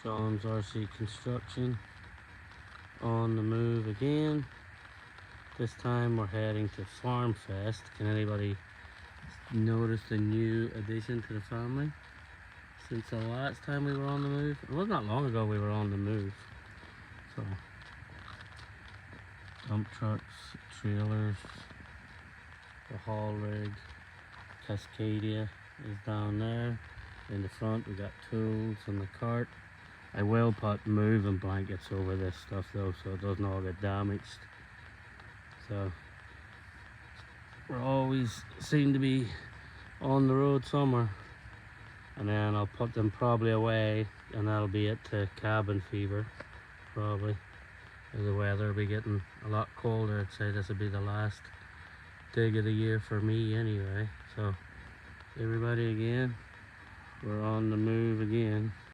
Sean's RC Construction on the move again. This time we're heading to Farm Fest. Can anybody notice the new addition to the family since the last time we were on the move? It was not long ago we were on the move. So dump trucks, trailers, the haul rig, Cascadia is down there. In the front we got tools and the cart. I will put moving blankets over this stuff though, so it doesn't all get damaged. So we always seem to be on the road somewhere, and then I'll put them probably away, and that'll be it to cabin fever probably. The weather will be getting a lot colder. I'd say this will be the last dig of the year for me anyway. So everybody, again, we're on the move again.